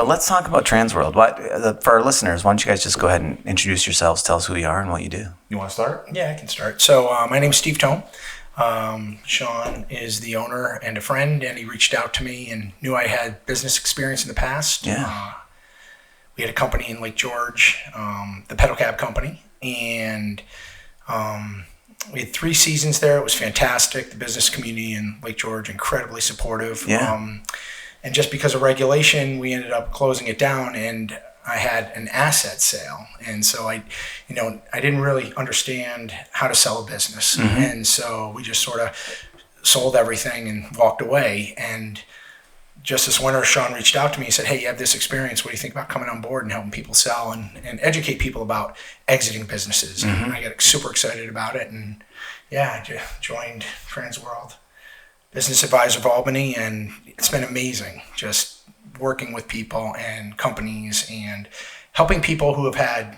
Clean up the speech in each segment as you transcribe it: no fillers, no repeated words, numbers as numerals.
But let's talk about Transworld. For our listeners, why don't you guys just go ahead and introduce yourselves, tell us who you are and what you do. You want to start? Yeah, I can start. So my name is Steve Tome. Shawn is the owner and a friend, and he reached out to me and knew I had business experience in the past. Yeah. We had a company in Lake George, the pedal cab company, and we had 3 seasons there. It was fantastic. The business community in Lake George, incredibly supportive. Yeah. And just because of regulation, we ended up closing it down, and I had an asset sale. And so I didn't really understand how to sell a business. Mm-hmm. And so we just sort of sold everything and walked away. And just this winter, Shawn reached out to me and said, hey, you have this experience. What do you think about coming on board and helping people sell and educate people about exiting businesses? Mm-hmm. And I got super excited about it. And yeah, I joined Transworld, business advisor of Albany, and it's been amazing just working with people and companies and helping people who have had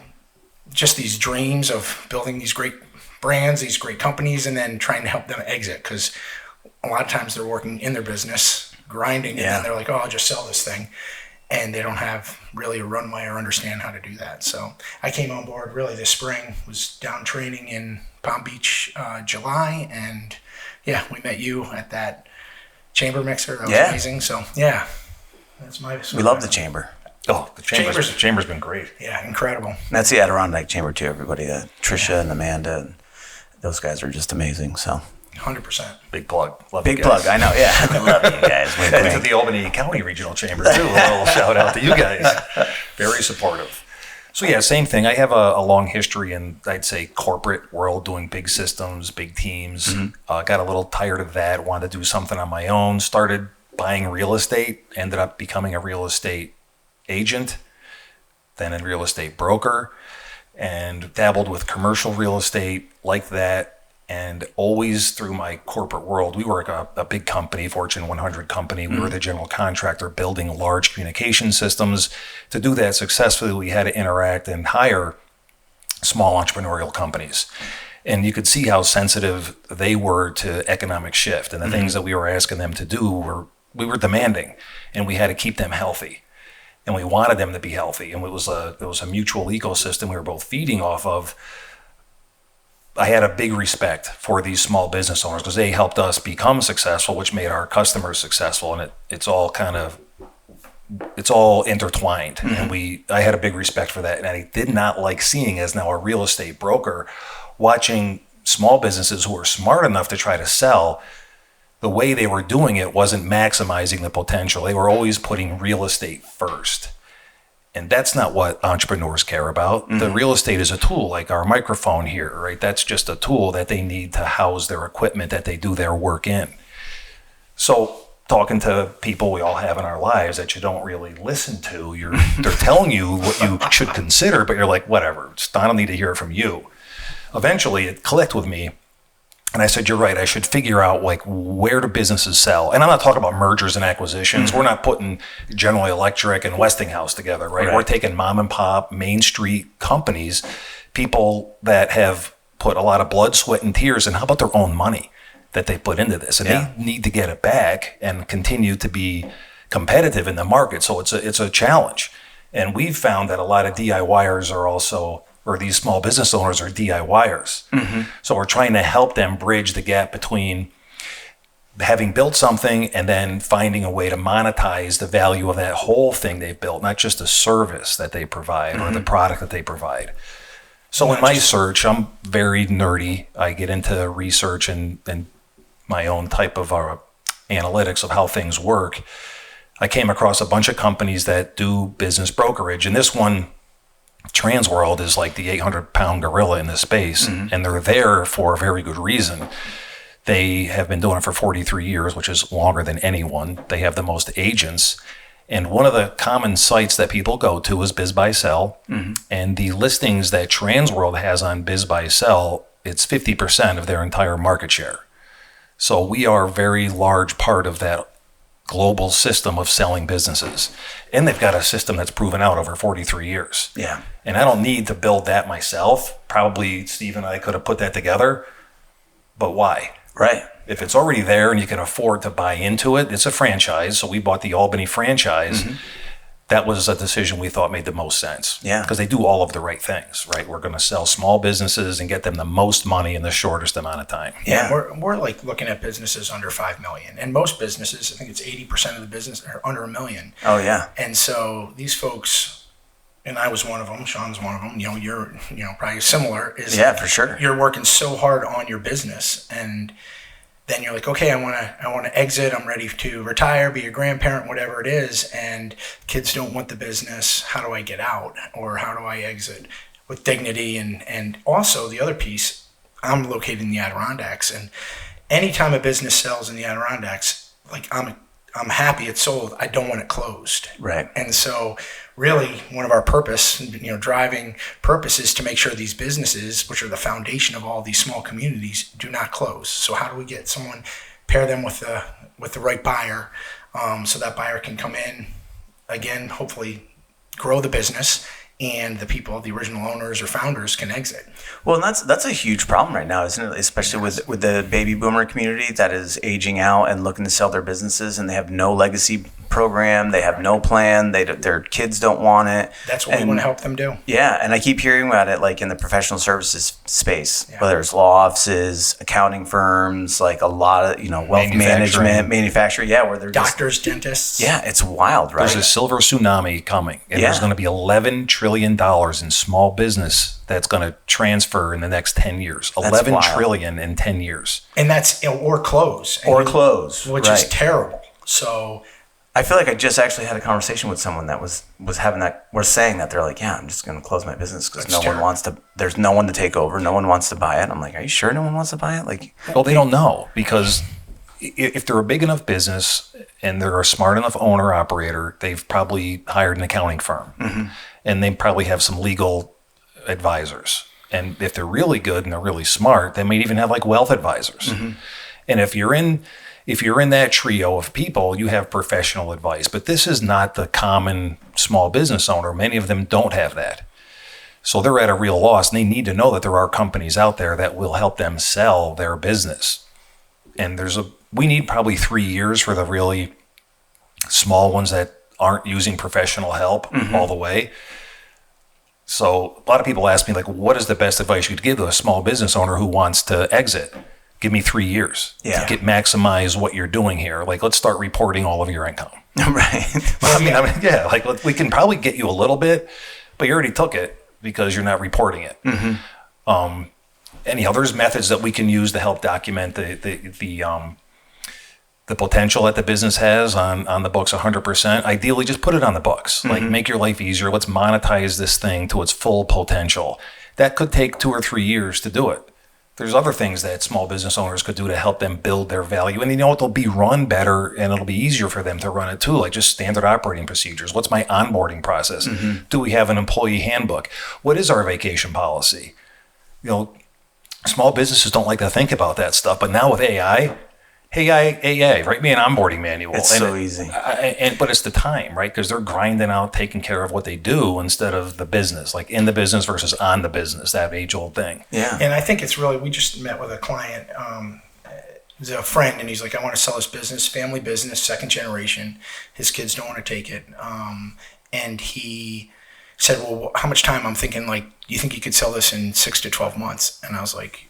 just these dreams of building these great brands, these great companies, and then trying to help them exit, because a lot of times they're working in their business, grinding, and then they're like, oh, I'll just sell this thing. And they don't have really a runway or understand how to do that. So I came on board really this spring, was down training in Palm Beach, July, and yeah, we met you at that chamber mixer. That was amazing. So yeah, that's my. We love the chamber. Oh, the chamber's been great. Yeah, incredible. And that's the Adirondack Chamber too. Everybody, Trisha and Amanda, and those guys are just amazing. So 100%. Big plug. Love big you guys. plug. I know. Yeah, I love you guys. And to the Albany County Regional Chamber too. A little shout out to you guys. Very supportive. So yeah, same thing. I have a long history in, I'd say, corporate world, doing big systems, big teams. Mm-hmm. Got a little tired of that, wanted to do something on my own, started buying real estate, ended up becoming a real estate agent, then a real estate broker, and dabbled with commercial real estate like that. And always through my corporate world, we were a big company, Fortune 100 company. We were the general contractor building large communication systems. To do that successfully, we had to interact and hire small entrepreneurial companies. And you could see how sensitive they were to economic shift. And the things that we were asking them to do we were demanding, and we had to keep them healthy. And we wanted them to be healthy. And it was a mutual ecosystem we were both feeding off of. I had a big respect for these small business owners because they helped us become successful, which made our customers successful. And it's all intertwined. Mm-hmm. And I had a big respect for that. And I did not like seeing, as now a real estate broker, watching small businesses who were smart enough to try to sell. The way they were doing it wasn't maximizing the potential. They were always putting real estate first. And that's not what entrepreneurs care about. Mm-hmm. The real estate is a tool, like our microphone here, right? That's just a tool that they need to house their equipment that they do their work in. So talking to people we all have in our lives that you don't really listen to, they're telling you what you should consider, but you're like, whatever, I don't need to hear it from you. Eventually it clicked with me. And I said, you're right, I should figure out where do businesses sell? And I'm not talking about mergers and acquisitions. Mm-hmm. We're not putting General Electric and Westinghouse together, right? We're taking mom and pop, Main Street companies, people that have put a lot of blood, sweat, and tears, and how about their own money that they put into this? And they need to get it back and continue to be competitive in the market. So it's a challenge. And we've found that a lot of DIYers are also, or these small business owners are DIYers. Mm-hmm. So we're trying to help them bridge the gap between having built something and then finding a way to monetize the value of that whole thing they've built, not just the service that they provide or the product that they provide. So in my search, I'm very nerdy. I get into research and my own type of analytics of how things work. I came across a bunch of companies that do business brokerage, and this one, Transworld, is like the 800-pound gorilla in this space, and they're there for a very good reason. They have been doing it for 43 years, which is longer than anyone. They have the most agents, and one of the common sites that people go to is BizBuySell, and the listings that Transworld has on BizBuySell, it's 50% of their entire market share. So we are a very large part of that global system of selling businesses. And they've got a system that's proven out over 43 years. Yeah. And I don't need to build that myself. Probably Steve and I could have put that together, but why? Right. If it's already there and you can afford to buy into it, it's a franchise. So we bought the Albany franchise. that was a decision we thought made the most sense. Yeah. Because they do all of the right things, right? We're going to sell small businesses and get them the most money in the shortest amount of time. Yeah. We're like looking at businesses under 5 million, and most businesses, I think it's 80% of the business are under $1 million. Oh yeah. And so these folks, and I was one of them, Shawn's one of them, you're, probably similar, is Yeah, for sure. you're working so hard on your business, and then you're like, okay, I want to exit. I'm ready to retire, be a grandparent, whatever it is. And kids don't want the business. How do I get out? Or how do I exit with dignity? And also the other piece, I'm located in the Adirondacks, and anytime a business sells in the Adirondacks, like I'm happy it's sold. I don't want it closed. Right. And so really one of our driving purpose is to make sure these businesses, which are the foundation of all these small communities, do not close. So how do we get someone, pair them with the right buyer, so that buyer can come in, again, hopefully grow the business, and the people, the original owners or founders, can exit. Well, and that's a huge problem right now, isn't it? Especially with the baby boomer community that is aging out and looking to sell their businesses, and they have no legacy program, they have no plan, their kids don't want it. That's what we want to help them do. Yeah, and I keep hearing about it like in the professional services space, whether it's law offices, accounting firms, like a lot of wealth management, manufacturing, where they're doctors, dentists. Yeah, it's wild, right? There's a silver tsunami coming, and there's going to be $11 trillion in small business that's going to transfer in the next 10 years. $11 trillion in 10 years. And that's or close. Which is terrible. So I feel like I just actually had a conversation with someone that was saying that they're like, yeah, I'm just going to close my business because there's no one to take over. No one wants to buy it. I'm like, are you sure no one wants to buy it? Well, they don't know, because if they're a big enough business and they're a smart enough owner operator, they've probably hired an accounting firm, and they probably have some legal advisors. And if they're really good and they're really smart, they might even have like wealth advisors. And if you're in that trio of people, you have professional advice. But this is not the common small business owner. Many of them don't have that. So they're at a real loss, and they need to know that there are companies out there that will help them sell their business. And we need probably 3 years for the really small ones that aren't using professional help all the way. So a lot of people ask me, like, what is the best advice you could give to a small business owner who wants to exit? Give me 3 years to maximize what you're doing here. Like, let's start reporting all of your income. Right. Like we can probably get you a little bit, but you already took it because you're not reporting it. Anyhow, there's methods that we can use to help document the potential that the business has on the books 100%. Ideally, just put it on the books. Like, make your life easier. Let's monetize this thing to its full potential. That could take 2 or 3 years to do it. There's other things that small business owners could do to help them build their value. And they'll be run better, and it'll be easier for them to run it too, like just standard operating procedures. What's my onboarding process? Do we have an employee handbook? What is our vacation policy? Small businesses don't like to think about that stuff, but now with AI, hey, AA, write me an onboarding manual. It's so easy. But it's the time, right? Because they're grinding out, taking care of what they do instead of the business, like in the business versus on the business, that age-old thing. Yeah. And I think it's really, we just met with a client, he's a friend, and he's like, I want to sell his business, family business, second generation. His kids don't want to take it. And he said, well, how much time? I'm thinking, like, do you think you could sell this in 6 to 12 months? And I was like,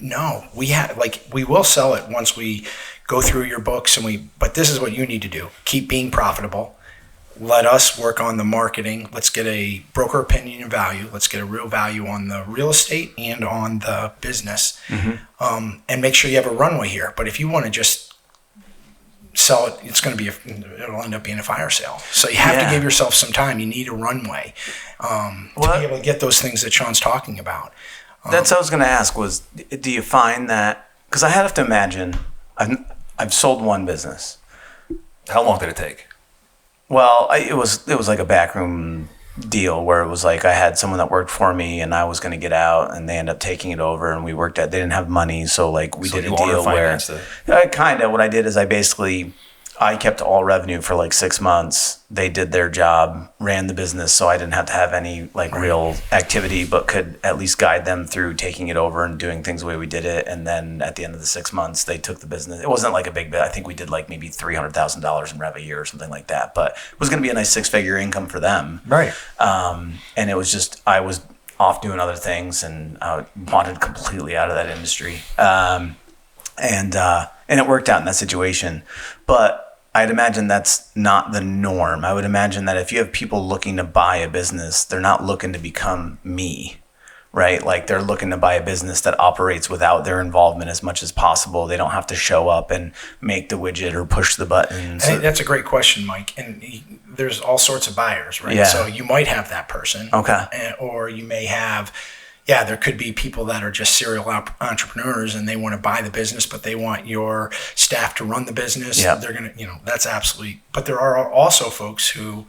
no, we will sell it once we go through your books, but this is what you need to do. Keep being profitable. Let us work on the marketing. Let's get a broker opinion and value. Let's get a real value on the real estate and on the business, and make sure you have a runway here. But if you want to just sell it, it'll end up being a fire sale. So you have to give yourself some time. You need a runway to be able to get those things that Shawn's talking about. That's what I was going to ask was, do you find that, because I have to imagine, I've sold one business. How long did it take? Well, it was like a backroom deal where it was like I had someone that worked for me and I was going to get out, and they ended up taking it over, and they didn't have money. So like we did a deal where kind of what I did is I basically I kept all revenue for like 6 months. They did their job, ran the business, so I didn't have to have any like real activity, but could at least guide them through taking it over and doing things the way we did it. And then at the end of the 6 months, they took the business. It wasn't like a big bit. I think we did like maybe $300,000 in rev a year or something like that. But it was going to be a nice 6-figure income for them. Right. And it was just, I was off doing other things and I wanted completely out of that industry. And it worked out in that situation. But I'd imagine that's not the norm. I would imagine that if you have people looking to buy a business, they're not looking to become me, right? Like they're looking to buy a business that operates without their involvement as much as possible. They don't have to show up and make the widget or push the button. I think that's a great question, Mike. And there's all sorts of buyers, right? Yeah. So you might have that person. Okay. Or you may have, there could be people that are just serial entrepreneurs and they want to buy the business, but they want your staff to run the business. Yeah. They're going to, that's absolutely, but there are also folks who,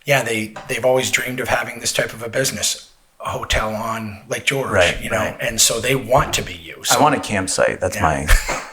they've always dreamed of having this type of a business, a hotel on Lake George, right. And so they want to be you. So, I want a campsite. That's my...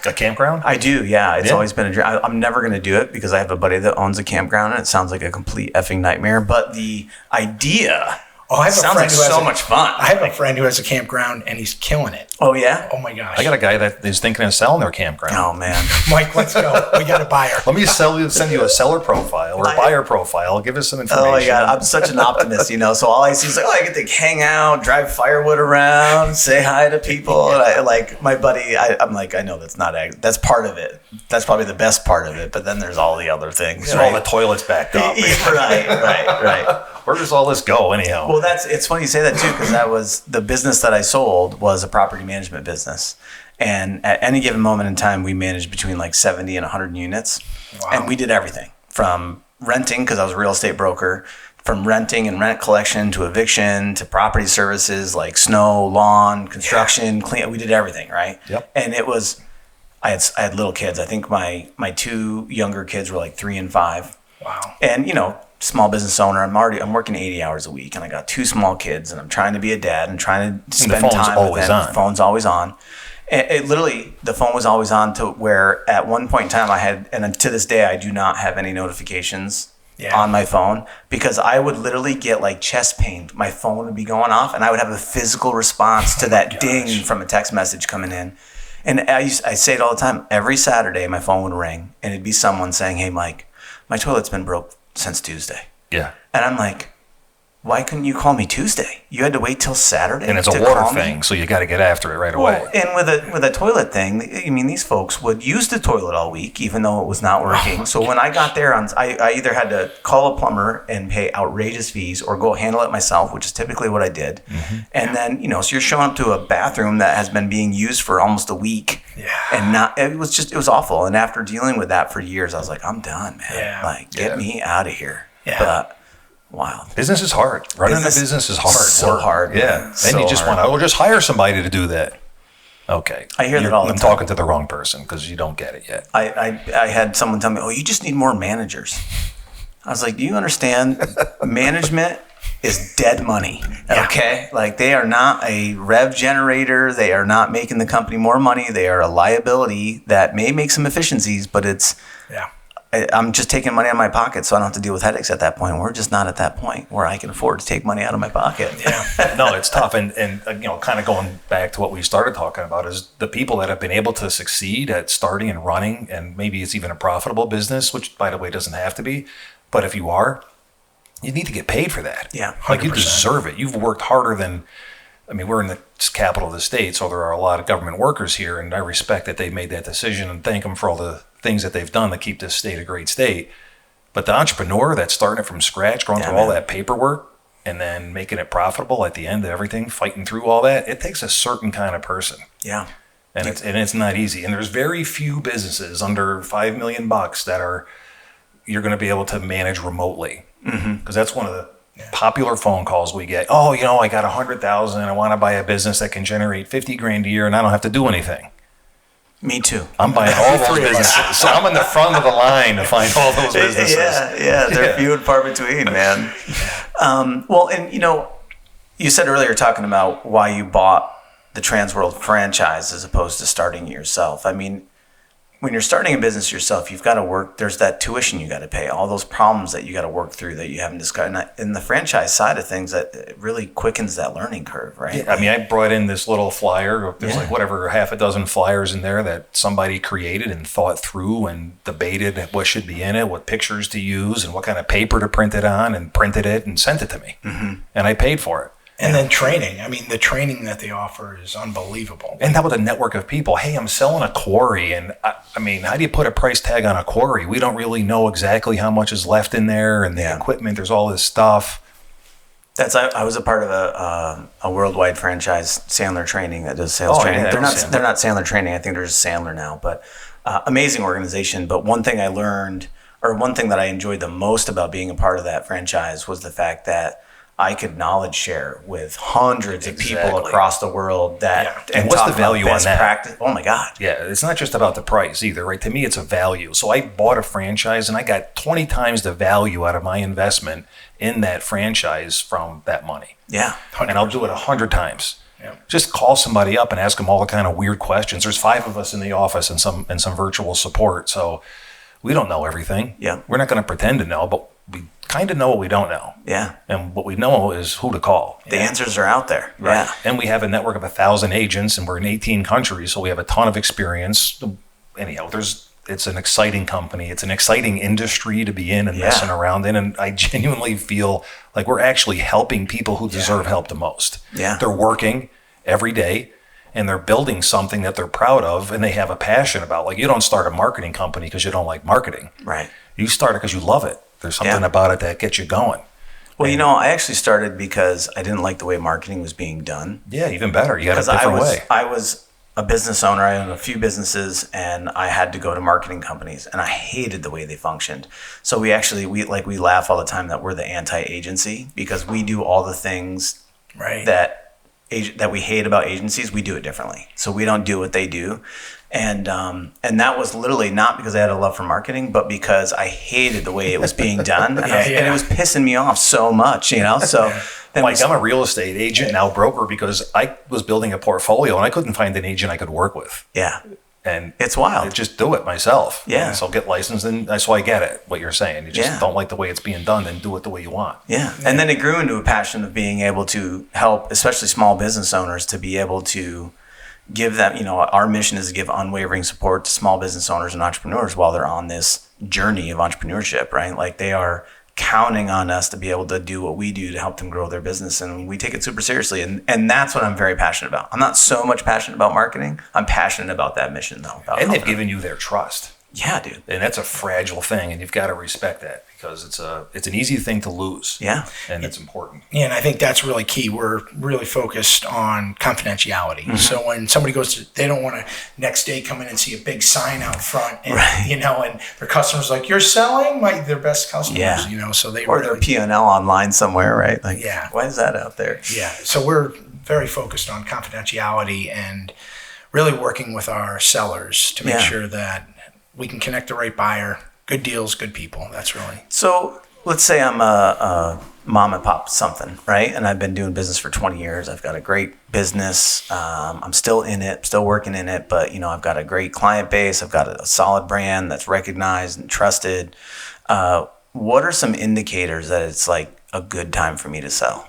A campground? I do, yeah. It's always been a dream. I'm never going to do it because I have a buddy that owns a campground and it sounds like a complete effing nightmare. But the idea... I have sounds like so much fun. I have a friend who has a campground and he's killing it. Oh, yeah? Oh, my gosh. I got a guy that is thinking of selling their campground. Oh, man. Mike, let's go. We got a buyer. Let me send you a seller profile or a buyer profile. Give us some information. Oh, my God. I'm such an optimist, So all I see is like, I get to hang out, drive firewood around, say hi to people. And my buddy, I'm like, I know that's part of it. That's probably the best part of it. But then there's all the other things. All the toilets backed up. Right. Where does all this go anyhow? Well, it's funny you say that too, because that was the business that I sold was a property management business. And at any given moment in time, we managed between like 70 and 100 units. Wow. And we did everything from renting, because I was a real estate broker, from renting and rent collection to eviction to property services like snow, lawn, construction, clean. We did everything, right? Yep. And it was, I had little kids. I think my 2 younger kids were like 3 and 5. Wow. And, small business owner. I'm working 80 hours a week and I got 2 small kids and I'm trying to be a dad and trying to spend time with them. The phone's always on. It literally, the phone was always on to where at one point in time I had, and to this day, I do not have any notifications on my phone because I would literally get like chest pain. My phone would be going off and I would have a physical response to that ding from a text message coming in. And I say it all the time. Every Saturday, my phone would ring and it'd be someone saying, "Hey, Mike, my toilet's been broke since Tuesday." Yeah. And I'm like, why couldn't you call me Tuesday? You had to wait till Saturday. And it's a water thing, so you got to get after it right away. And with a toilet thing, I mean, these folks would use the toilet all week, even though it was not working. So when I got there, I either had to call a plumber and pay outrageous fees or go handle it myself, which is typically what I did. Mm-hmm. And then, so you're showing up to a bathroom that has been being used for almost a week. Yeah. And it was awful. And after dealing with that for years, I was like, I'm done, man. Yeah. Get me out of here. Yeah. But wild. Business is hard. Running a business is hard. So hard. Yeah. And you just want to just hire somebody to do that. Okay. I hear that all the time. I'm talking to the wrong person because you don't get it yet. I had someone tell me, "Oh, you just need more managers." I was like, "Do you understand? Management is dead money. Okay? Like they are not a rev generator. They are not making the company more money. They are a liability that may make some efficiencies, but I'm just taking money out of my pocket so I don't have to deal with headaches at that point. We're just not at that point where I can afford to take money out of my pocket." Yeah. No, it's tough. And kind of going back to what we started talking about is the people that have been able to succeed at starting and running, and maybe it's even a profitable business, which by the way doesn't have to be, but if you are, you need to get paid for that. Yeah. 100%. Like you deserve it. You've worked harder than, we're in the capital of the state, so there are a lot of government workers here, and I respect that they made that decision and thank them for all the things that they've done to keep this state a great state. But the entrepreneur that's starting it from scratch, going through all that paperwork and then making it profitable at the end of everything, fighting through all that, it takes a certain kind of person. Yeah. And it's not easy. And there's very few businesses under $5 million that you're going to be able to manage remotely. Because that's one of the popular phone calls we get. "Oh, I got $100,000. I want to buy a business that can generate $50,000 a year and I don't have to do anything." Me too. I'm buying all those businesses. So I'm in the front of the line to find all those businesses. They're few and far between, man. Well, and you said earlier talking about why you bought the Transworld franchise as opposed to starting it yourself. I mean, when you're starting a business yourself, you've got to work. There's that tuition you got to pay, all those problems that you got to work through that you haven't discussed. And in the franchise side of things, that it really quickens that learning curve, right? Yeah, I mean, I brought in this little flyer. There's like whatever, half a dozen flyers in there that somebody created and thought through and debated what should be in it, what pictures to use, and what kind of paper to print it on, and printed it and sent it to me. And I paid for it. And then training. I mean, the training that they offer is unbelievable. And that with a network of people. Hey, I'm selling a quarry. And I mean, how do you put a price tag on a quarry? We don't really know exactly how much is left in there and the equipment. There's all this stuff. I was a part of a worldwide franchise Sandler training that does sales training. Yeah, they're not Sandler training. I think they're just Sandler now. But amazing organization. But one thing I learned, or one thing that I enjoyed the most about being a part of that franchise, was the fact that I could knowledge share with hundreds of people across the world and what's the value on that? Practice. Oh my God. Yeah, it's not just about the price either, right? To me, it's a value. So I bought a franchise and I got 20 times the value out of my investment in that franchise from that money. Yeah. 100%. And I'll do it 100 times. Yeah. Just call somebody up and ask them all the kind of weird questions. There's 5 of us in the office and some virtual support. So we don't know everything. Yeah. We're not going to pretend to know, but we kind of know what we don't know. Yeah. And what we know is who to call. The answers are out there. Right. Yeah. And we have a network of 1,000 agents and we're in 18 countries. So we have a ton of experience. Anyhow, it's an exciting company. It's an exciting industry to be in and messing around in. And I genuinely feel like we're actually helping people who deserve help the most. Yeah. They're working every day and they're building something that they're proud of and they have a passion about. Like, you don't start a marketing company because you don't like marketing. Right. You start it because you love it. There's something about it that gets you going. Well, I actually started because I didn't like the way marketing was being done. Yeah, even better. You got a different way. I was a business owner. I owned a few businesses, and I had to go to marketing companies, and I hated the way they functioned. So we laugh all the time that we're the anti-agency, because we do all the things that we hate about agencies. We do it differently. So we don't do what they do. And that was literally not because I had a love for marketing, but because I hated the way it was being done. And it was pissing me off so much, So then I'm a real estate agent, now broker, because I was building a portfolio and I couldn't find an agent I could work with. Yeah. And it's wild. I just do it myself. Yeah. So I'll get licensed, and so I get it, what you're saying. You just don't like the way it's being done, then do it the way you want. Yeah. And then it grew into a passion of being able to help, especially small business owners, to be able to give them, our mission is to give unwavering support to small business owners and entrepreneurs while they're on this journey of entrepreneurship, right? Like, they are counting on us to be able to do what we do to help them grow their business. And we take it super seriously. And that's what I'm very passionate about. I'm not so much passionate about marketing. I'm passionate about that mission, though. And they've given you their trust. Yeah, dude. And that's a fragile thing, and you've got to respect that, because it's an easy thing to lose. Yeah. And it's important. Yeah, and I think that's really key. We're really focused on confidentiality. Mm-hmm. So when somebody they don't want to next day come in and see a big sign out front, and and their customers like, "You're selling their best customers," so they or their P&L online somewhere, right? Like, why is that out there? Yeah. So we're very focused on confidentiality and really working with our sellers to make sure that we can connect the right buyer. Good deals, good people. That's really. So let's say I'm a mom and pop something, right? And I've been doing business for 20 years. I've got a great business. I'm still in it, still working in it, but I've got a great client base. I've got a solid brand that's recognized and trusted. What are some indicators that it's like a good time for me to sell?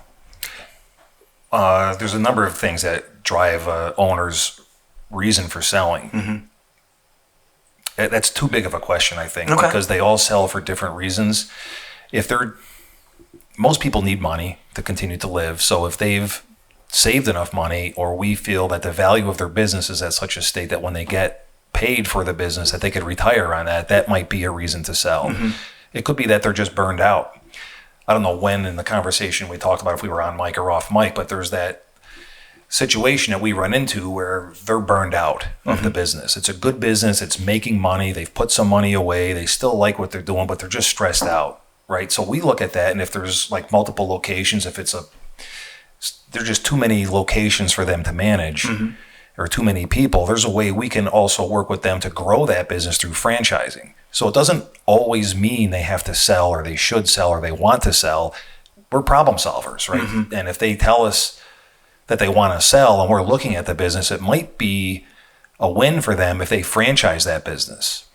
There's a number of things that drive owners' reason for selling. Mm-hmm. That's too big of a question, I think, because they all sell for different reasons. Most people need money to continue to live. So if they've saved enough money, or we feel that the value of their business is at such a state that when they get paid for the business that they could retire on that might be a reason to sell. Mm-hmm. It could be that they're just burned out. I don't know when in the conversation we talked about if we were on mic or off mic, but there's that situation that we run into where they're burned out of the business. It's a good business. It's making money. They've put some money away. They still like what they're doing, but they're just stressed out, right? So we look at that, and if there's multiple locations, if there's just too many locations for them to manage, or too many people, there's a way we can also work with them to grow that business through franchising. So it doesn't always mean they have to sell, or they should sell, or they want to sell. We're problem solvers, right? Mm-hmm. And if they tell us that they want to sell and we're looking at the business, it might be a win for them if they franchise that business.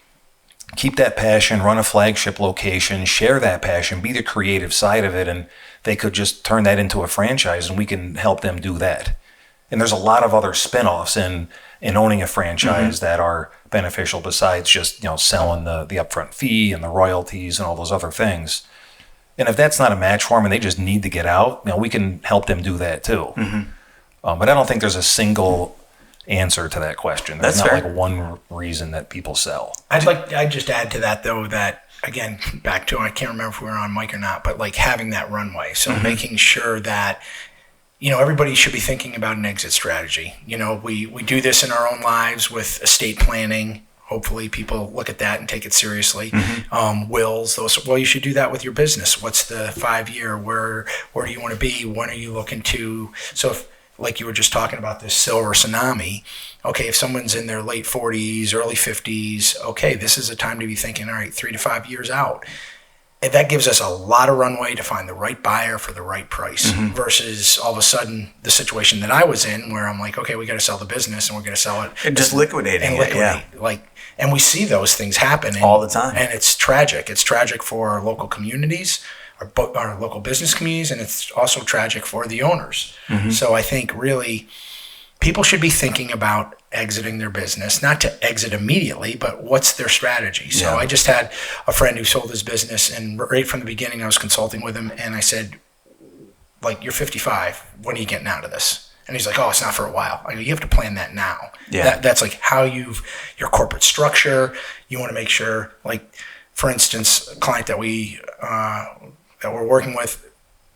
Keep that passion, run a flagship location, share that passion, be the creative side of it, and they could just turn that into a franchise, and we can help them do that. And there's a lot of other spin-offs in owning a franchise that are beneficial besides just, selling the upfront fee and the royalties and all those other things. And if that's not a match for them and they just need to get out, we can help them do that too. But I don't think there's a single answer to that question. There's That's not fair. like one reason that people sell. I'd just add to that though that again back to I can't remember if we were on mic or not, but like having that runway. So making sure that everybody should be thinking about an exit strategy. We do this in our own lives with estate planning. Hopefully people look at that and take it seriously. Wills, you should do that with your business. What's the 5-year? Where do you want to be? When are you looking to? So if, like you were just talking about this silver tsunami, okay, if someone's in their late 40s, early 50s, okay, this is a time to be thinking, all right, 3 to 5 years out. And that gives us a lot of runway to find the right buyer for the right price versus all of a sudden the situation that I was in where I'm like, okay, we got to sell the business and we're going to sell it. And just liquidating it, yeah. And we see those things happen all the time. And it's tragic. It's tragic for our local communities, our local business communities, and it's also tragic for the owners. So I think really people should be thinking about exiting their business, not to exit immediately, but what's their strategy? So I just had a friend who sold his business, and right from the beginning I was consulting with him, and I said, like, you're 55, when are you getting out of this? And he's like, oh, it's not for a while. I go, you have to plan that now. Yeah. That's like how your corporate structure, you want to make sure, like, for instance, a client that that we're working with,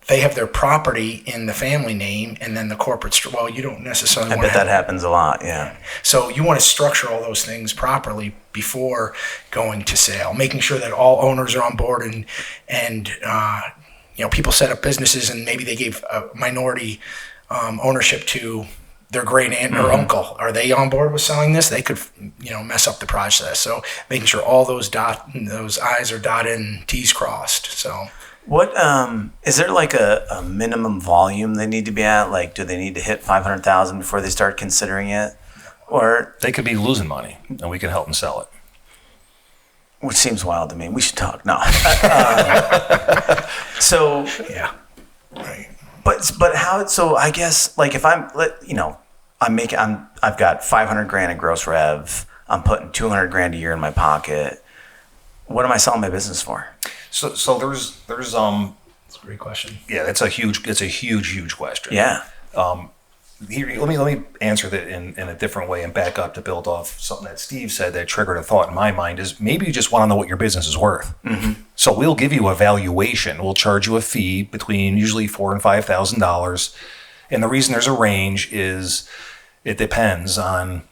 they have their property in the family name and then the corporate you don't necessarily want to that happens a lot, yeah. So you want to structure all those things properly before going to sale, making sure that all owners are on board and people set up businesses and maybe they gave a minority ownership to their great aunt or uncle. Are they on board with selling this? They could, mess up the process. So making sure all those I's are dotted and T's crossed. So what is there like a minimum volume they need to be at? Like, do they need to hit 500,000 before they start considering it, or They could be losing money, and we can help them sell it. which seems wild to me? We should talk. No. So yeah, right. But how? So I guess like if I've got 500 grand in gross rev. I'm putting 200 grand a year in my pocket. What am I selling my business for? So there's That's a great question. yeah, it's a huge question. Yeah. Here, let me answer that in a different way and back up to build off something that Steve said that triggered a thought in my mind is maybe you just want to know what your business is worth. So we'll give you a valuation. We'll charge you a fee between usually $4,000 and $5,000. And the reason there's a range is it depends on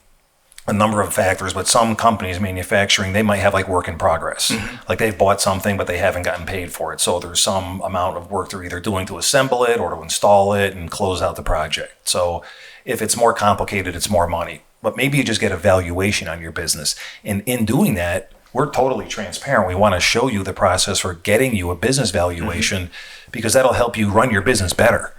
a number of factors, but some companies, manufacturing, they might have like work in progress. Like they've bought something, but they haven't gotten paid for it. So there's some amount of work they're either doing to assemble it or to install it and close out the project. So if it's more complicated, it's more money. But maybe you just get a valuation on your business. And in doing that, we're totally transparent. We want to show you the process for getting you a business valuation because that'll help you run your business better.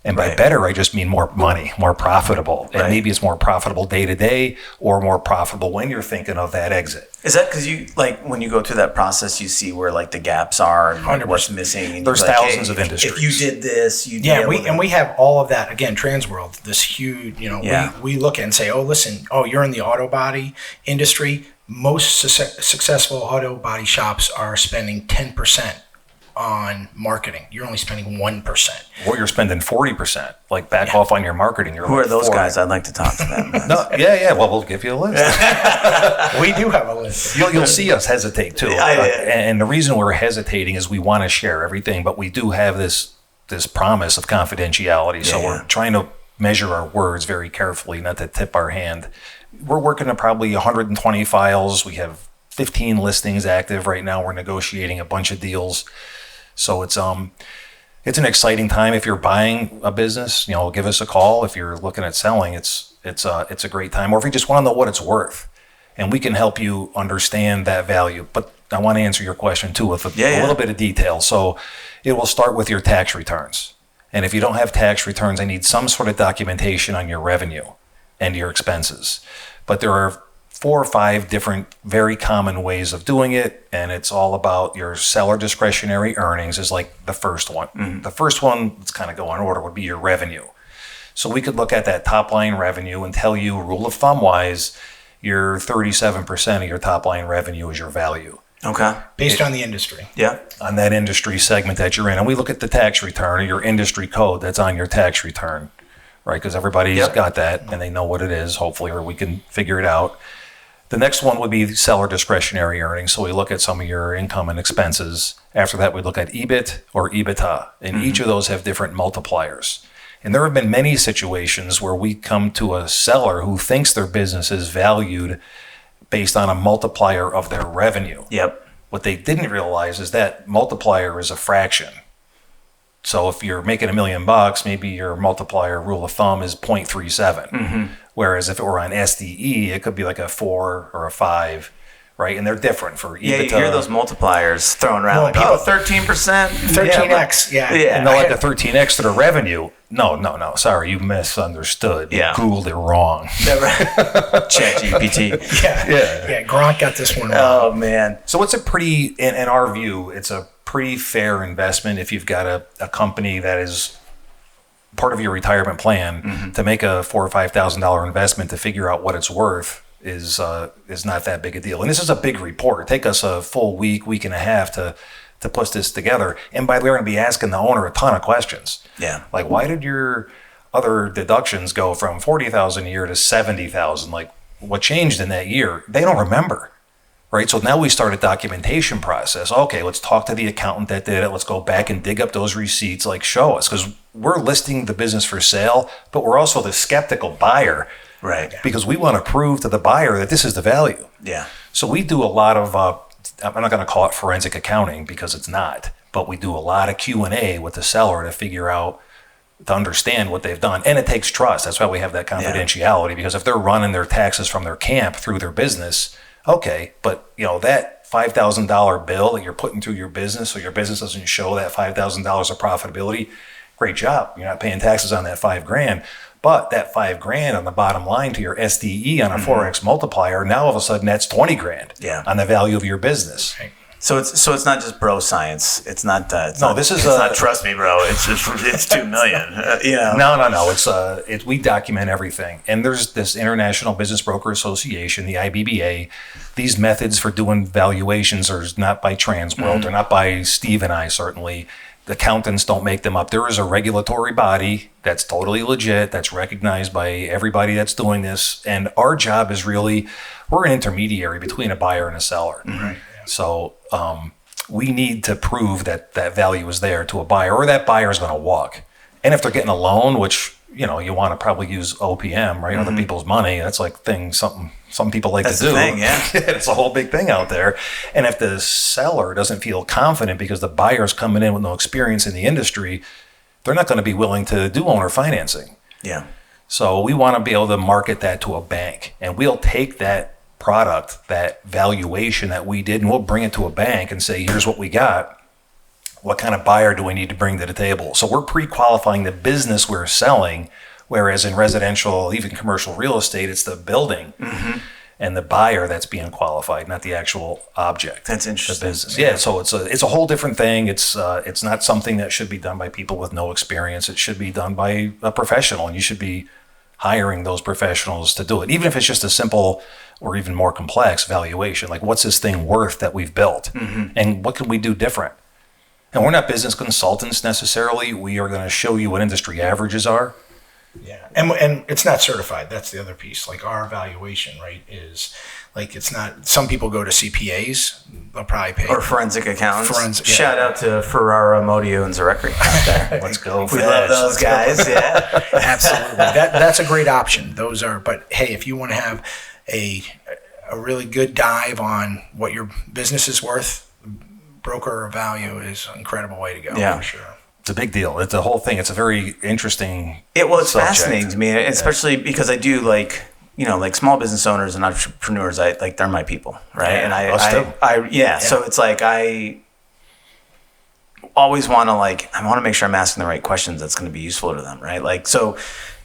And by better, I just mean more money, more profitable. And maybe it's more profitable day to day or more profitable when you're thinking of that exit. Is that because you, like, when you go through that process, you see where, like, the gaps are and like, what's missing? And There's like, thousands of industries. If you did this, you'd we have all of that. Again, Transworld, this huge, we look at and say, oh, listen, you're in the auto body industry. Most successful auto body shops are spending 10% on marketing. You're only spending 1%. Or you're spending 40%. Like back off on your marketing. Who are those guys? I'd like to talk to them. Well, we'll give you a list. We do have a list. You'll see us hesitate too. And the reason we're hesitating is we want to share everything, but we do have this promise of confidentiality. So we're trying to measure our words very carefully, not to tip our hand. We're working on probably 120 files. We have 15 listings active right now. A negotiating a bunch of deals. So it's an exciting time. If you're buying a business, give us a call. If you're looking at selling, it's a great time. Or if you just want to know what it's worth, and we can help you understand that value. But I want to answer your question too with a little bit of detail. So it will start with your tax returns. And if you don't have tax returns, I need some sort of documentation on your revenue and your expenses. But there are 4 or 5 different very common ways of doing it, and it's all about your seller discretionary earnings is like the first one. The first one, let's kind of go in order, would be your revenue. So we could look at that top line revenue and tell you, rule of thumb wise, your 37% of your top line revenue is your value. Okay. Based on the industry. Yeah. On that industry segment that you're in. And we look at the tax return or your industry code that's on your tax return, right? Because everybody's got that and they know what it is, hopefully, or we can figure it out. The next one would be seller discretionary earnings. So we look at some of your income and expenses. After that, we look at EBIT or EBITDA. And each of those have different multipliers. And there have been many situations where we come to a seller who thinks their business is valued based on a multiplier of their revenue. Yep. What they didn't realize is that multiplier is a fraction. So if you're making $1 million, maybe your multiplier rule of thumb is 0.37. Whereas if it were on SDE, it could be like a 4 or a 5, right? And they're different for EBITDA. Yeah, you hear those multipliers thrown around. Well, Like, people- 13%? 13x, yeah. And they'll like a 13x to the revenue. No. Sorry, you misunderstood. Yeah. You Googled it wrong. ChatGPT. Yeah, Gronk got this one wrong. Oh, man. So it's a pretty, in our view, it's a pretty fair investment if you've got a company that is part of your retirement plan to make a $4,000 or $5,000 investment to figure out what it's worth is not that big a deal. And this is a big report. It take us a full week and a half to put this together. And by the way, we're going to be asking the owner a ton of questions. Yeah. Like, why did your other deductions go from $40,000 a year to $70,000? Like, what changed in that year? They don't remember. Right. So now we start a documentation process. Okay, let's talk to the accountant that did it. Let's go back and dig up those receipts, like show us, because we're listing the business for sale, but we're also the skeptical buyer. Right. Because we want to prove to the buyer that this is the value. Yeah. So we do a lot of, I'm not going to call it forensic accounting because it's not, but we do a lot of Q&A with the seller to figure out, to understand what they've done. And it takes trust. That's why we have that confidentiality, because if they're running their taxes from their camp through their business, okay, but that $5,000 bill that you're putting through your business, so your business doesn't show that $5,000 of profitability, great job. You're not paying taxes on that $5,000, but that $5,000 on the bottom line to your SDE on a 4x multiplier, now all of a sudden that's $20,000 on the value of your business. Right. So it's not just bro science. It's not. It's No, not, this is It's not trust me, bro. It's just it's 2 million. No. It's we document everything, and there's this International Business Broker Association, the IBBA. These methods for doing valuations are not by Transworld. They're not by Steve and I. Certainly, the accountants don't make them up. There is a regulatory body that's totally legit, that's recognized by everybody that's doing this, and our job is really, we're an intermediary between a buyer and a seller. Right. So we need to prove that that value is there to a buyer, or that buyer is going to walk. And if they're getting a loan, which you want to probably use OPM, right? Other people's money. That's like some people like That's to do. the thing, yeah. It's a whole big thing out there. And if the seller doesn't feel confident because the buyer's coming in with no experience in the industry, they're not going to be willing to do owner financing. Yeah. So we want to be able to market that to a bank, and we'll take that product, that valuation that we did, and we'll bring it to a bank and say, here's what we got. What kind of buyer do we need to bring to the table? So we're pre-qualifying the business we're selling, whereas in residential, even commercial real estate, it's the building and the buyer that's being qualified, not the actual object. That's interesting. The business. Yeah, so it's a whole different thing. It's not something that should be done by people with no experience. It should be done by a professional, and you should be hiring those professionals to do it, even if it's just a simple or even more complex valuation. Like, what's this thing worth that we've built, and what can we do different? And we're not business consultants necessarily. We are going to show you what industry averages are. Yeah, and it's not certified. That's the other piece. Like, our valuation, right, is like, it's not. Some people go to CPAs. They'll probably pay. Or forensic accountants. Forensic, yeah. Shout out to Ferrara, Modio, and Zarecki out there. Let's go. We love those guys. Yeah. Absolutely, that's a great option. Those are. But hey, if you want to have a really good dive on what your business is worth, broker value is an incredible way to go. Yeah. For sure. It's a big deal. It's a whole thing. It's a very interesting. It's subject. fascinating to me, especially because I do like small business owners and entrepreneurs. They're my people, right? Yeah, And I So it's like I always want to I want to make sure I'm asking the right questions that's going to be useful to them, right? Like, so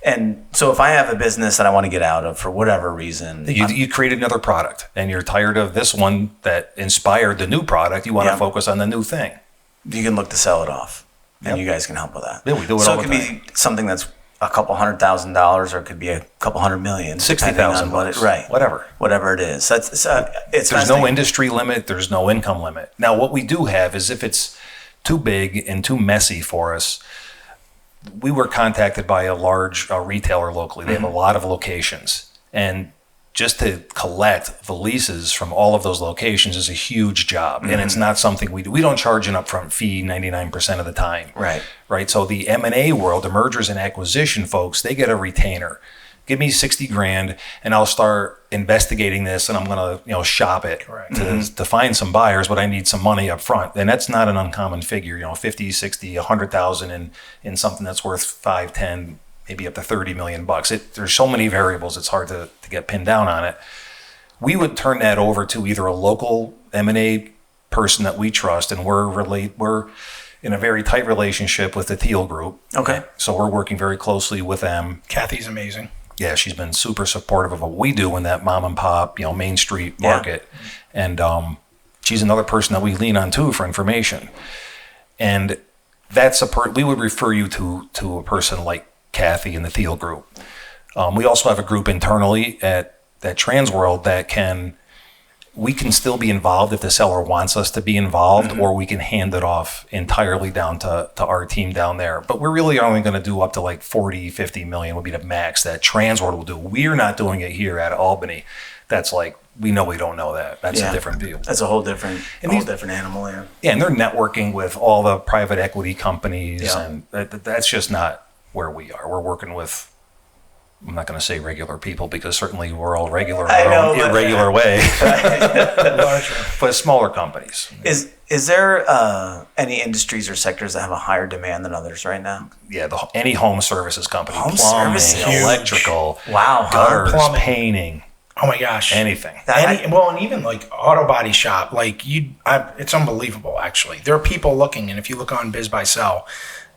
And so if I have a business that I want to get out of for whatever reason, You create another product, and you're tired of this one that inspired the new product. You want to focus on the new thing. you can look to sell it off, and Yep. you guys can help with that. Yeah, we do it so all it the could time. be something that's a couple $100,000, or it could be a couple $100 million, depending on $60,000, what it, right, whatever it is. That's it's There's no fascinating. industry limit. There's no income limit. Now, what we do have is if it's too big and too messy for us, we were contacted by a large retailer locally. They have a lot of locations, and just to collect the leases from all of those locations is a huge job, and it's not something we do. We don't charge an upfront fee 99% of the time. Right. So the M&A world, the mergers and acquisition folks, they get a retainer. Give me 60 grand and I'll start investigating this, and I'm going to, shop it to find some buyers, but I need some money up front. And that's not an uncommon figure, 50, 60, 100,000 in something that's worth 5, 10, maybe up to 30 million bucks. There's so many variables. It's hard to get pinned down on it. We would turn that over to either a local M&A person that we trust, and we're in a very tight relationship with the Teal Group. Okay. So we're working very closely with them. Kathy's amazing. Yeah, she's been super supportive of what we do in that mom and pop, Main Street market. And she's another person that we lean on too for information. And that's we would refer you to a person like Kathy in the Thiel Group. We also have a group internally at Transworld that we can still be involved if the seller wants us to be involved, or we can hand it off entirely down to our team down there. But we're really only going to do up to like 40, 50 million would be the max that Transworld will do. We're not doing it here at Albany. That's like, we don't know that. That's a different view. That's a whole different animal. Yeah, and they're networking with all the private equity companies, and that's just not where we are. We're working with, I'm not going to say regular people, because certainly we're all regular in our own irregular way, but smaller companies. Is there any industries or sectors that have a higher demand than others right now? Yeah, any home services company, Home plumbing, services? electrical, Wow, gutters, plumbing. painting, Oh my gosh. anything. And even like auto body shop, it's unbelievable. Actually, there are people looking, and if you look on Biz Buy Sell,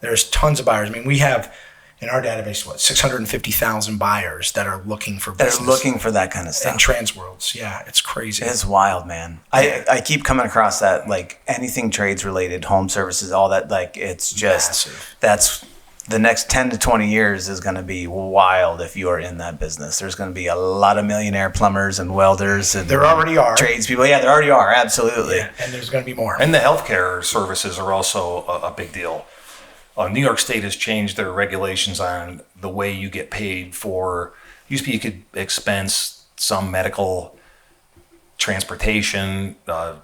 there's tons of buyers. I mean, we have in our database 650,000 buyers that are looking for business. They're looking for that kind of stuff. And Transworlds, yeah, it's crazy. It's wild, man. I keep coming across that, like anything trades related, home services, all that. Like it's just Massive. That's the next 10 to 20 years is going to be wild if you are in that business. There's going to be a lot of millionaire plumbers and welders, and There already are. tradespeople. Yeah, there already are. Absolutely. Yeah, and there's going to be more. And the healthcare services are also a big deal. New York State has changed their regulations on the way you get paid for. Used to be you could expense some medical transportation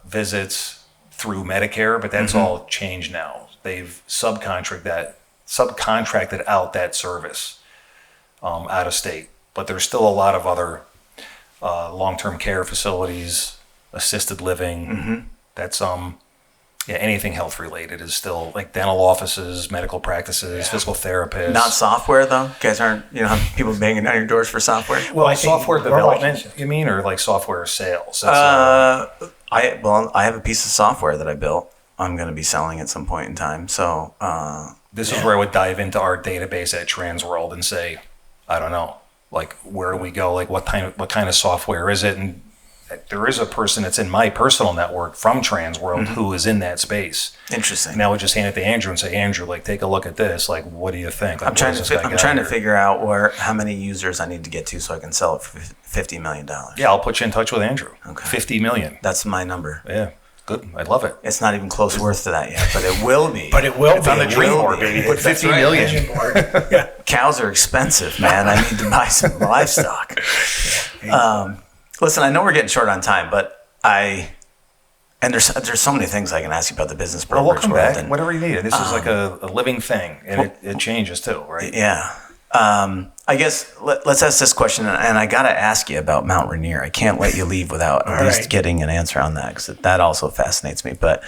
visits through Medicare, but that's all changed now. They've subcontracted out that service out of state. But there's still a lot of other long-term care facilities, assisted living. That's anything health related is still like dental offices, medical practices, physical therapists. Not software though. You guys aren't have people banging on your doors for software. Well, I think software we're development, like- you mean, or like software sales? I have a piece of software that I built. I'm going to be selling at some point in time. So This is where I would dive into our database at Transworld and say, I don't know, like where do we go? Like what kind of software is it? And there is a person that's in my personal network from Transworld who is in that space. interesting. And I would just hand it to Andrew and say, Andrew, like take a look at this. Like, what do you think? Like, I'm trying what does this guy to got here? figure out how many users I need to get to so I can sell it for $50 million. Yeah, I'll put you in touch with Andrew. Okay. 50 million. That's my number. Yeah, good. I love it. It's not even close worth to that yet, but it will be. But it will It's be. on the It dream will board, be. baby. Put That's 50 right. million. Vision board. Yeah. Cows are expensive, man. I need to buy some livestock. Listen, I know we're getting short on time, but there's so many things I can ask you about the business Well, brokerage we'll come world. back. And, Whatever you need. This is like a living thing, and it changes too, right? yeah. I guess let's ask this question, and I got to ask you about Mount Rainier. I can't let you leave without at least right. getting an answer on that, because that also fascinates me. But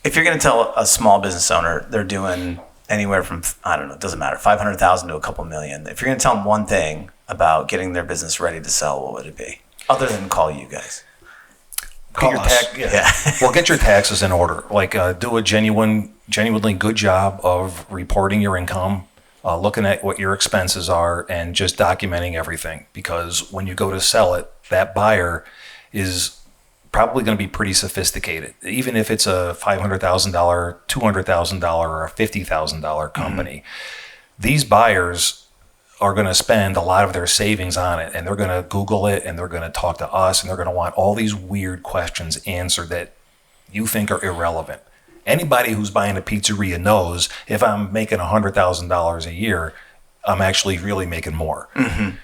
if you're going to tell a small business owner they're doing anywhere from, I don't know, it doesn't matter, 500,000 to a couple million. If you're going to tell them one thing about getting their business ready to sell, what would it be? Other than call you guys. Call Your us. Yeah. Well, get your taxes in order. Like, do a genuinely good job of reporting your income. looking at what your expenses are, and just documenting everything. Because when you go to sell it, that buyer is probably going to be pretty sophisticated. Even if it's a $500,000, $200,000, or a $50,000 company, these buyers are going to spend a lot of their savings on it, and they're going to Google it, and they're going to talk to us, and they're going to want all these weird questions answered that you think are irrelevant. Anybody who's buying a pizzeria knows if I'm making $100,000 a year, I'm actually really making more.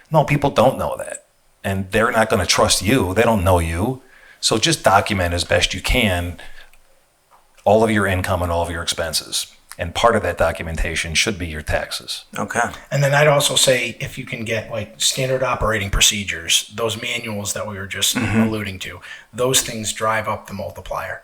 No, people don't know that. And they're not going to trust you. They don't know you. So just document as best you can all of your income and all of your expenses. And part of that documentation should be your taxes. Okay. And then I'd also say if you can get like standard operating procedures, those manuals that we were just alluding to, those things drive up the multiplier.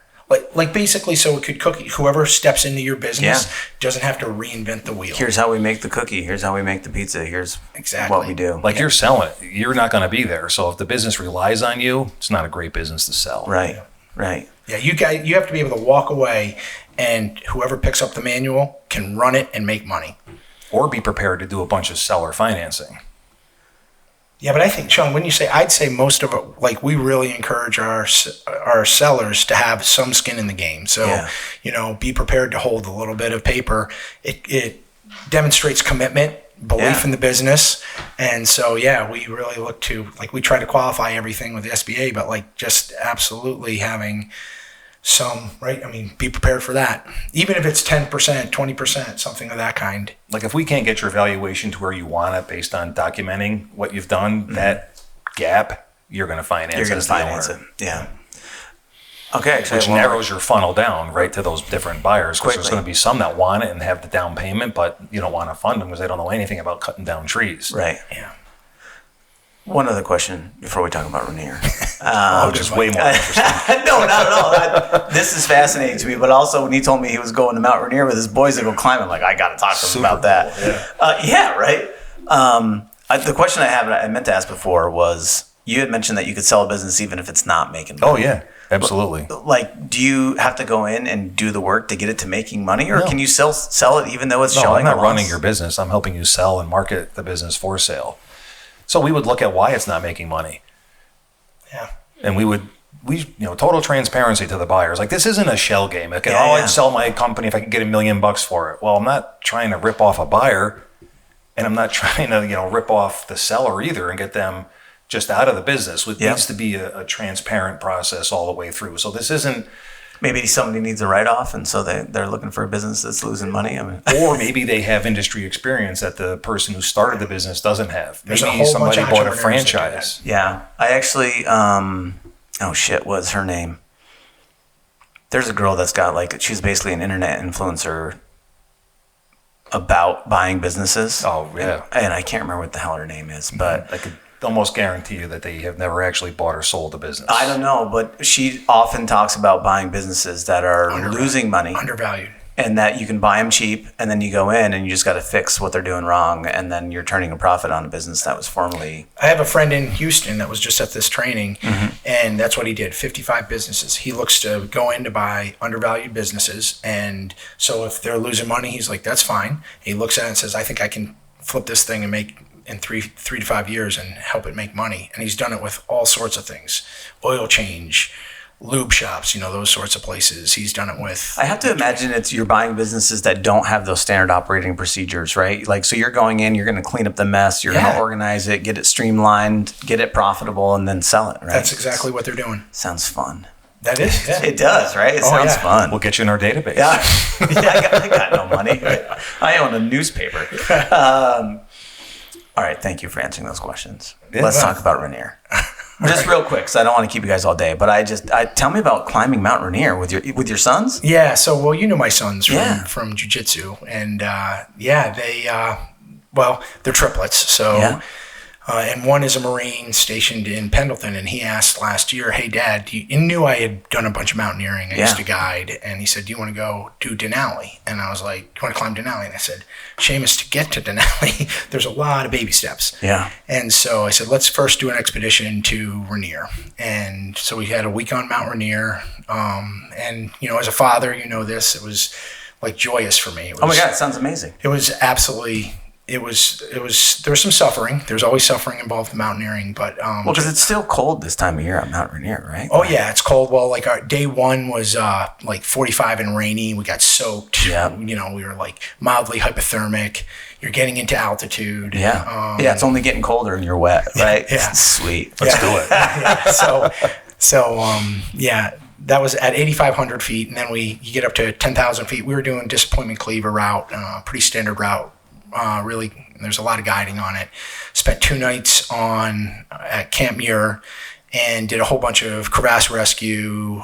Like basically, so it could cook. Whoever steps into your business doesn't have to reinvent the wheel. Here's how we make the cookie. Here's how we make the pizza. Here's Exactly what we do. Like you're selling it. You're not going to be there. So if the business relies on you, it's not a great business to sell. Right. Right. Yeah, you have to be able to walk away, and whoever picks up the manual can run it and make money. Or be prepared to do a bunch of seller financing. Yeah, but I think, Shawn, when you say, I'd say most of it, like we really encourage our sellers to have some skin in the game. So, be prepared to hold a little bit of paper. It demonstrates commitment, belief in the business. And so, we really look to, like, we try to qualify everything with the SBA, but like just absolutely having some, right? I mean, be prepared for that. Even if it's 10%, 20%, something of that kind. Like if we can't get your valuation to where you want it based on documenting what you've done, that gap, you're going to finance it. You're going to finance it. Yeah. Okay. Which narrows your funnel down right to those different buyers. Because there's going to be some that want it and have the down payment, but you don't want to fund them because they don't know anything about cutting down trees. Right. Yeah. One other question before we talk about Rainier. Which is way more interesting. No, not at all. This is fascinating to me. But also, when he told me he was going to Mount Rainier with his boys to go climb, I'm like, I got to talk to him about that. Right. The question I meant to ask before was, you had mentioned that you could sell a business even if it's not making money. Oh, yeah. Absolutely. Like, do you have to go in and do the work to get it to making money? Or can you sell it even though it's showing I'm a not loss? running your business. I'm helping you sell and market the business for sale. So we would look at why it's not making money. Yeah. And we total transparency to the buyers. Like, this isn't a shell game. Like, I'd sell my company if I could get $1 million for it. Well, I'm not trying to rip off a buyer, and I'm not trying to, rip off the seller either and get them just out of the business. It needs to be a transparent process all the way through. So this isn't... Maybe somebody needs a write-off, and so they're looking for a business that's losing money. Or maybe they have industry experience that the person who started the business doesn't have. There's Maybe a whole somebody bunch of bought a entrepreneurs that do franchise. Yeah. I actually, what's her name? There's a girl that's got, she's basically an internet influencer about buying businesses. Oh, yeah. And I can't remember what the hell her name is, but... I could almost guarantee you that they have never actually bought or sold a business. I don't know, but she often talks about buying businesses that are losing money. Undervalued. And that you can buy them cheap, and then you go in and you just got to fix what they're doing wrong, and then you're turning a profit on a business that was formerly... I have a friend in Houston that was just at this training, and that's what he did, 55 businesses. He looks to go in to buy undervalued businesses, and so if they're losing money, he's like, that's fine. He looks at it and says, I think I can flip this thing and make... in 3 to 5 years and help it make money. And he's done it with all sorts of things. Oil change, lube shops, those sorts of places. He's done it with... I have to imagine you're buying businesses that don't have those standard operating procedures, right? Like, so you're going in, you're going to clean up the mess, you're going to organize it, get it streamlined, get it profitable, and then sell it, right? That's exactly what they're doing. Sounds fun. That is, yeah. It does, right? It sounds fun. We'll get you in our database. Yeah, I got no money. I own a newspaper. All right, thank you for answering those questions. Let's talk about Rainier. Just real quick, because I don't want to keep you guys all day, but tell me about climbing Mount Rainier with your sons. Yeah, so you know my sons from jiu-jitsu, and they're triplets. So, and one is a Marine stationed in Pendleton, and he asked last year, "Hey, Dad," he knew I had done a bunch of mountaineering. I used to guide, and he said, "Do you want to go do Denali?" And I was like, "Do you want to climb Denali?" And I said, "Seamus, to get to Denali, there's a lot of baby steps." Yeah. And so I said, let's first do an expedition to Rainier. And so we had a week on Mount Rainier. And, as a father, this, it was like joyous for me. Oh my God, it sounds amazing. It was absolutely there was some suffering. There's always suffering involved in mountaineering, but Well, because it's still cold this time of year on Mount Rainier, right? oh yeah, it's cold. Well, like our day one was like 45 and rainy. We got soaked. Yeah. You know, we were like mildly hypothermic. You're getting into altitude. Yeah. Yeah, it's only getting colder and you're wet, right? Yeah. Sweet. Let's do it. Yeah. Yeah, that was at 8,500 feet, and then you get up to 10,000 feet. We were doing Disappointment Cleaver route, pretty standard route. Really, there's a lot of guiding on it. Spent 2 nights at Camp Muir and did a whole bunch of crevasse rescue,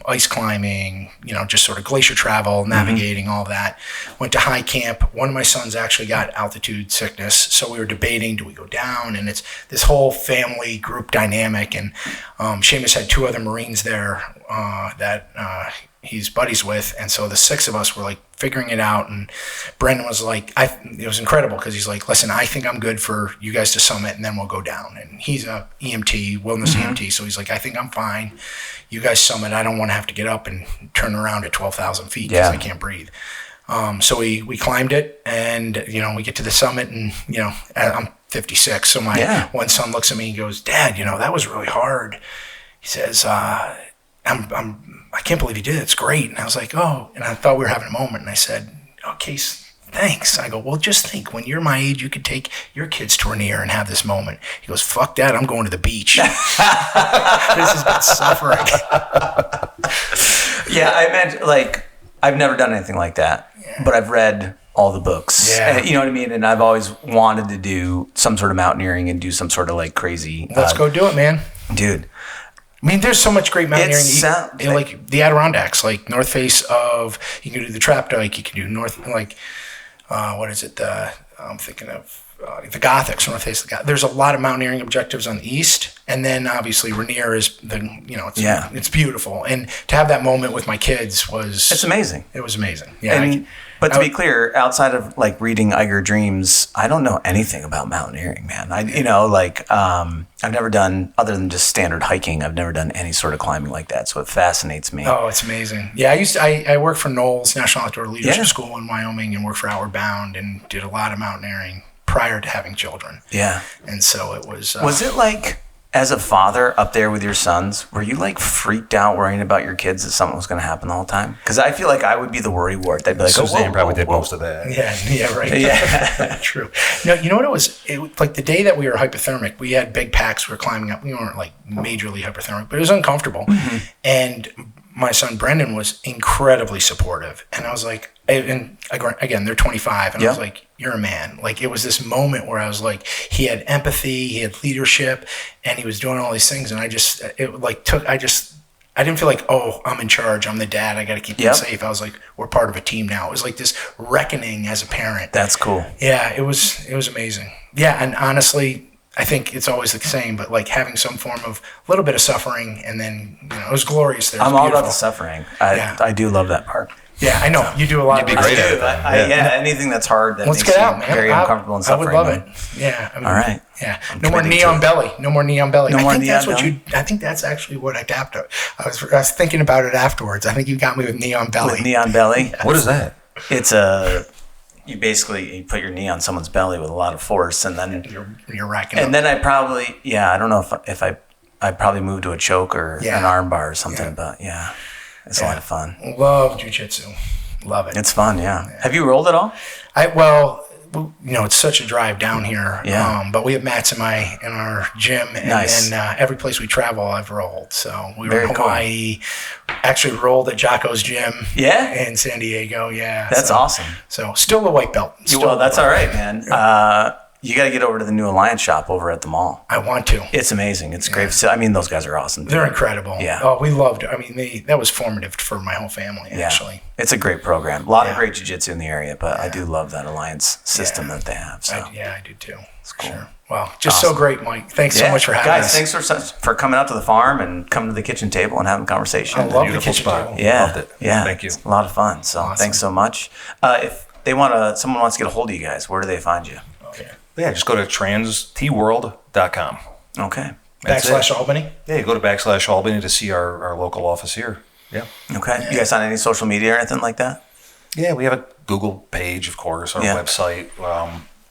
ice climbing, you know, just sort of glacier travel, navigating, all that. Went to high camp. One of my sons actually got altitude sickness, so we were debating, do we go down? And it's this whole family group dynamic. And Seamus had 2 other Marines there that he's buddies with, and so the 6 of us were like figuring it out. And Brendan was like, it was incredible because he's like, listen, I think I'm good for you guys to summit and then we'll go down. And he's a EMT, wellness EMT, so he's like, I think I'm fine. You guys summit. I don't want to have to get up and turn around at 12,000 feet because I can't breathe. So we climbed it, and you know, we get to the summit, and you know, I'm 56, so my one son looks at me and goes, Dad, you know, that was really hard. He says, I can't believe you did it. It's great. And I was like, oh, and I thought we were having a moment. And I said, okay, thanks. I go, well, just think, when you're my age, you could take your kids to Rainier and have this moment. He goes, fuck that. I'm going to the beach. This has been suffering. Yeah, I meant, like, I've never done anything like that, but I've read all the books. Yeah. You know what I mean? And I've always wanted to do some sort of mountaineering and do some sort of like crazy. Let's go do it, man. Dude. I mean, there's so much great mountaineering. Like the Adirondacks, like north face of, you can do the Trap Dyke, you can do what is it? I'm thinking of the Gothics, north face of the Gothics. There's a lot of mountaineering objectives on the east. And then obviously Rainier is it's beautiful. And to have that moment with my kids it's amazing. It was amazing. Yeah. But to be clear, outside of like reading Iger Dreams, I don't know anything about mountaineering, man. I've never done, other than just standard hiking, I've never done any sort of climbing like that. So it fascinates me. Oh, it's amazing. Yeah, I worked for Knowles National Outdoor Leadership School in Wyoming, and worked for Outward Bound, and did a lot of mountaineering prior to having children. Yeah. And so it was... was it like, as a father up there with your sons, were you like freaked out worrying about your kids that something was going to happen the whole time? Because I feel like I would be the worry wart. They'd be like, Suzanne probably did most of that. Yeah, right. Yeah. True. No, you know what it was? Like the day that we were hypothermic, we had big packs. We were climbing up. We weren't like majorly hypothermic, but it was uncomfortable. Mm-hmm. And my son Brendan was incredibly supportive. And I was like, and again, they're 25. And I was like, you're a man. Like, it was this moment where I was like, he had empathy, he had leadership, and he was doing all these things. And I didn't feel like, oh, I'm in charge, I'm the dad, I got to keep them safe. I was like, we're part of a team now. It was like this reckoning as a parent. That's cool. Yeah, it was amazing. Yeah, and honestly, I think it's always the same, but like having some form of a little bit of suffering, and then, you know, it was glorious there. I'm all about the suffering. I do love that part. Yeah, I know. You do a lot. You'd be great at it. Anything that's hard that Let's makes get out, you man. very uncomfortable and suffering. I would love it. Yeah. All right. Yeah. No more neon belly. No more neon belly. I think that's actually what I tapped up. I was thinking about it afterwards. I think you got me with neon belly. With neon belly? Yes. What is that? It's you put your knee on someone's belly with a lot of force, and then you're racking up. And then I probably, I don't know if I probably moved to a choke or an arm bar or something, but it's a lot of fun. Love jiu-jitsu. Love it. It's fun, yeah. Have you rolled at all? It's such a drive down here. Yeah. But we have mats in our gym, and then every place we travel, I've rolled. So we were in Hawaii. Cool. Actually rolled at Jocko's gym. Yeah. In San Diego. Yeah. That's awesome. So still a white belt. That's all right, man. Yeah. You got to get over to the new Alliance shop over at the mall. I want to. It's amazing. It's great. I mean, those guys are awesome. They're incredible. Yeah. Oh, we loved it. I mean, that was formative for my whole family, actually. It's a great program. A lot of great jiu-jitsu in the area, but I do love that Alliance system that they have. So. I do too. It's cool. Sure. Wow. Just awesome. So great, Mike. Thanks so much for having us. Guys, thanks for coming out to the farm and coming to the kitchen table and having a conversation. I love the kitchen table. Yeah. Loved it. Yeah. Thank you. It's a lot of fun. So thanks so much. If someone wants to get a hold of you guys, where do they find you? Okay. Yeah, just go to transworld.com. Okay. /Albany? Yeah, you go to /Albany to see our local office here. Yeah. Okay. You guys on any social media or anything like that? Yeah, we have a Google page, of course, our website.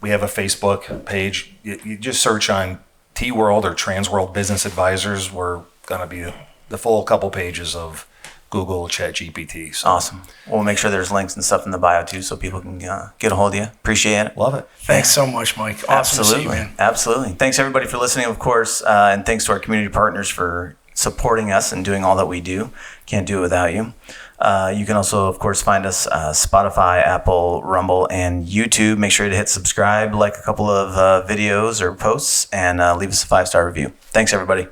We have a Facebook page. You just search on T-World or Transworld Business Advisors. We're going to be the full couple pages of Google ChatGPT. So. Awesome. We'll make sure there's links and stuff in the bio too, so people can get a hold of you. Appreciate it. Love it. Thanks so much, Mike. Awesome Absolutely. to see you, man. Absolutely. Thanks everybody for listening, of course, and thanks to our community partners for supporting us and doing all that we do. Can't do it without you. You can also, of course, find us Spotify, Apple, Rumble, and YouTube. Make sure to hit subscribe, like a couple of videos or posts, and leave us a 5-star review. Thanks, everybody.